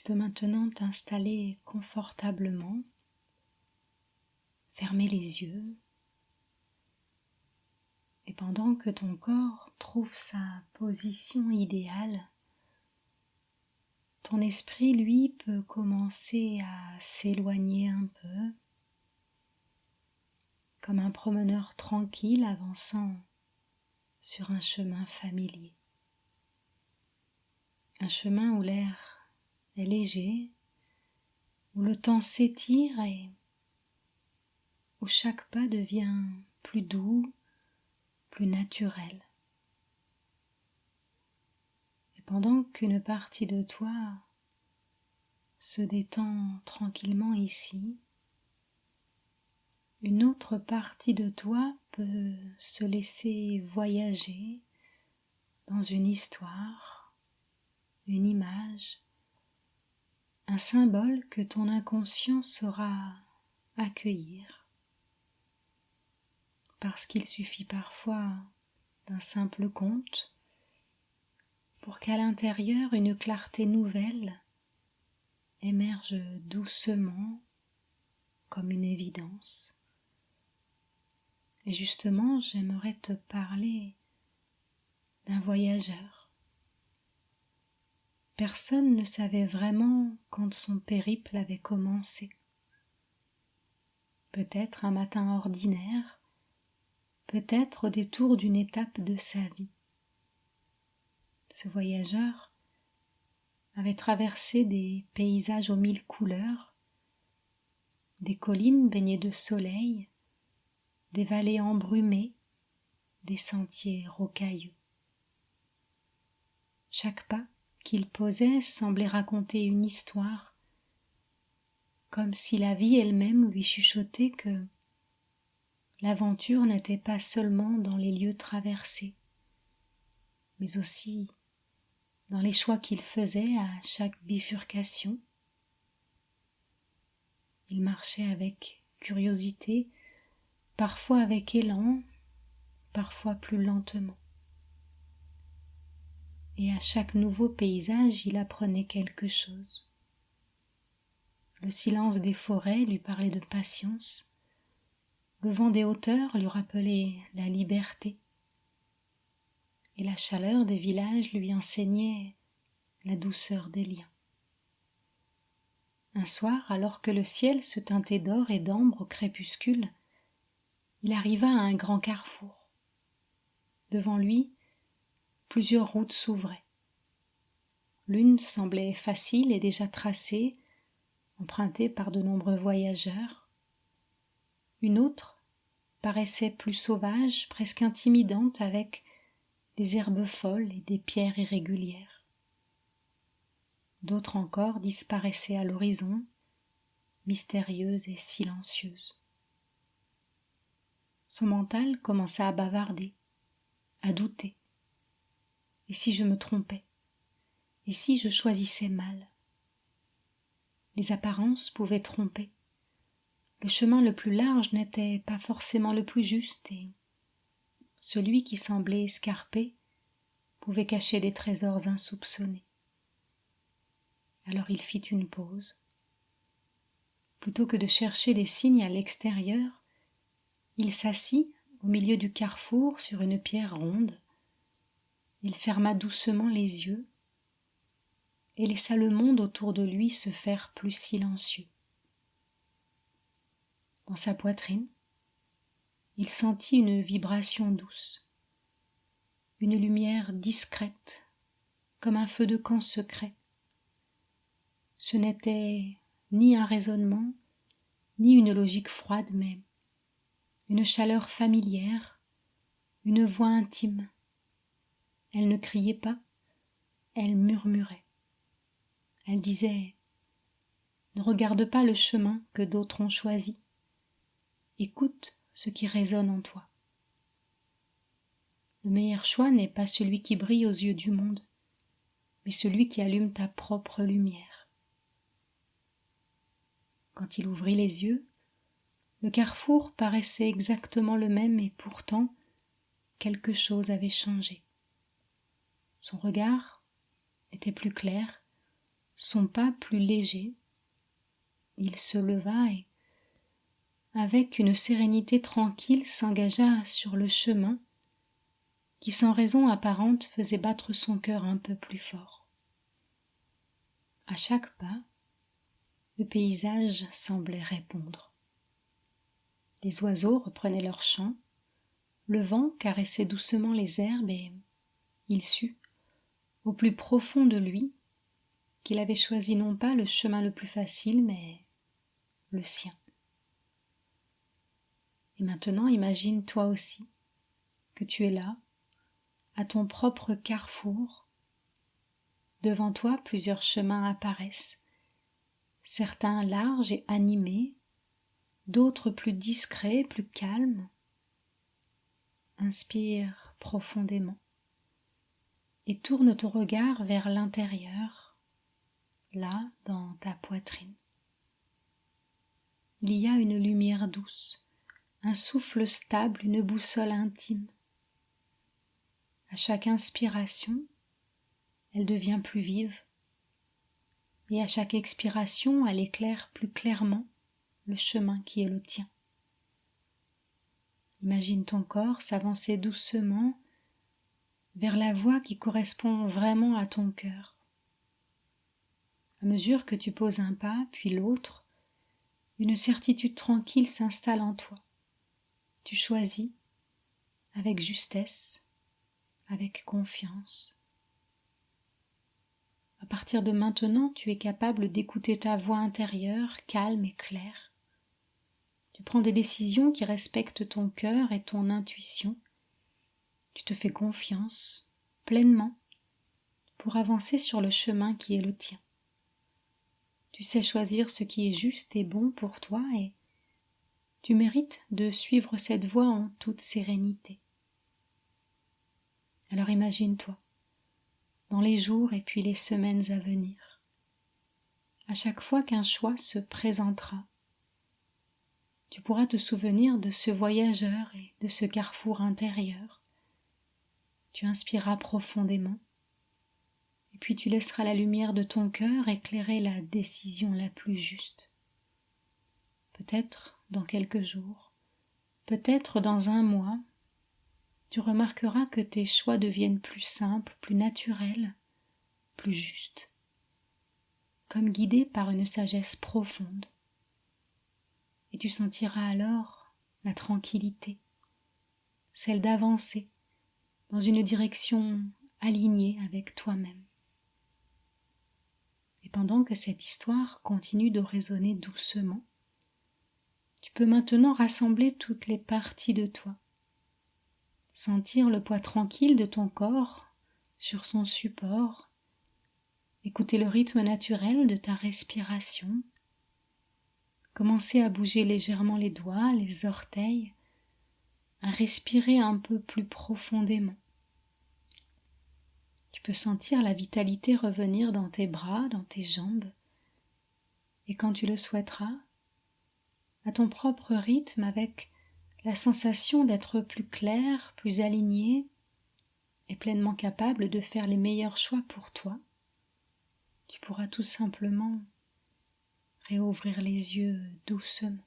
Tu peux maintenant t'installer confortablement, fermer les yeux et pendant que ton corps trouve sa position idéale, ton esprit, lui, peut commencer à s'éloigner un peu, comme un promeneur tranquille avançant sur un chemin familier. Un chemin où l'air est léger, où le temps s'étire et où chaque pas devient plus doux, plus naturel. Et pendant qu'une partie de toi se détend tranquillement ici, une autre partie de toi peut se laisser voyager dans une histoire, une image, un symbole que ton inconscient saura accueillir. Parce qu'il suffit parfois d'un simple conte pour qu'à l'intérieur une clarté nouvelle émerge doucement comme une évidence. Et justement, j'aimerais te parler d'un voyageur. Personne ne savait vraiment quand son périple avait commencé. Peut-être un matin ordinaire, peut-être au détour d'une étape de sa vie. Ce voyageur avait traversé des paysages aux mille couleurs, des collines baignées de soleil, des vallées embrumées, des sentiers rocailleux. Chaque pas qu'il posait semblait raconter une histoire, comme si la vie elle-même lui chuchotait que l'aventure n'était pas seulement dans les lieux traversés, mais aussi dans les choix qu'il faisait à chaque bifurcation. Il marchait avec curiosité, parfois avec élan, parfois plus lentement. Et à chaque nouveau paysage, il apprenait quelque chose. Le silence des forêts lui parlait de patience, le vent des hauteurs lui rappelait la liberté, et la chaleur des villages lui enseignait la douceur des liens. Un soir, alors que le ciel se teintait d'or et d'ambre au crépuscule, il arriva à un grand carrefour. Devant lui, plusieurs routes s'ouvraient. L'une semblait facile et déjà tracée, empruntée par de nombreux voyageurs. Une autre paraissait plus sauvage, presque intimidante, avec des herbes folles et des pierres irrégulières. D'autres encore disparaissaient à l'horizon, mystérieuses et silencieuses. Son mental commença à bavarder, à douter. Et si je me trompais? Et si je choisissais mal? Les apparences pouvaient tromper. Le chemin le plus large n'était pas forcément le plus juste et celui qui semblait escarpé pouvait cacher des trésors insoupçonnés. Alors il fit une pause. Plutôt que de chercher des signes à l'extérieur, il s'assit au milieu du carrefour sur une pierre ronde. Il ferma doucement les yeux et laissa le monde autour de lui se faire plus silencieux. Dans sa poitrine, il sentit une vibration douce, une lumière discrète, comme un feu de camp secret. Ce n'était ni un raisonnement, ni une logique froide, mais une chaleur familière, une voix intime. Elle ne criait pas, elle murmurait. Elle disait « Ne regarde pas le chemin que d'autres ont choisi. Écoute ce qui résonne en toi. Le meilleur choix n'est pas celui qui brille aux yeux du monde, mais celui qui allume ta propre lumière. » Quand il ouvrit les yeux, le carrefour paraissait exactement le même et pourtant quelque chose avait changé. Son regard était plus clair, son pas plus léger, il se leva et, avec une sérénité tranquille, s'engagea sur le chemin qui, sans raison apparente, faisait battre son cœur un peu plus fort. À chaque pas, le paysage semblait répondre. Les oiseaux reprenaient leur chant, le vent caressait doucement les herbes et il sut, au plus profond de lui, qu'il avait choisi non pas le chemin le plus facile, mais le sien. Et maintenant, imagine toi aussi que tu es là, à ton propre carrefour. Devant toi, plusieurs chemins apparaissent, certains larges et animés, d'autres plus discrets, plus calmes. Inspire profondément et tourne ton regard vers l'intérieur, là, dans ta poitrine. Il y a une lumière douce, un souffle stable, une boussole intime. À chaque inspiration, elle devient plus vive, et à chaque expiration, elle éclaire plus clairement le chemin qui est le tien. Imagine ton corps s'avancer doucement vers la voie qui correspond vraiment à ton cœur. À mesure que tu poses un pas, puis l'autre, une certitude tranquille s'installe en toi. Tu choisis avec justesse, avec confiance. À partir de maintenant, tu es capable d'écouter ta voix intérieure, calme et claire. Tu prends des décisions qui respectent ton cœur et ton intuition. Tu te fais confiance, pleinement, pour avancer sur le chemin qui est le tien. Tu sais choisir ce qui est juste et bon pour toi et tu mérites de suivre cette voie en toute sérénité. Alors imagine-toi, dans les jours et puis les semaines à venir, à chaque fois qu'un choix se présentera, tu pourras te souvenir de ce voyageur et de ce carrefour intérieur. Tu inspireras profondément et puis tu laisseras la lumière de ton cœur éclairer la décision la plus juste. Peut-être dans quelques jours, peut-être dans un mois, tu remarqueras que tes choix deviennent plus simples, plus naturels, plus justes, comme guidés par une sagesse profonde. Et tu sentiras alors la tranquillité, celle d'avancer dans une direction alignée avec toi-même. Et pendant que cette histoire continue de résonner doucement, tu peux maintenant rassembler toutes les parties de toi, sentir le poids tranquille de ton corps sur son support, écouter le rythme naturel de ta respiration, commencer à bouger légèrement les doigts, les orteils, à respirer un peu plus profondément. Tu peux sentir la vitalité revenir dans tes bras, dans tes jambes, et quand tu le souhaiteras, à ton propre rythme avec la sensation d'être plus clair, plus aligné et pleinement capable de faire les meilleurs choix pour toi, tu pourras tout simplement réouvrir les yeux doucement.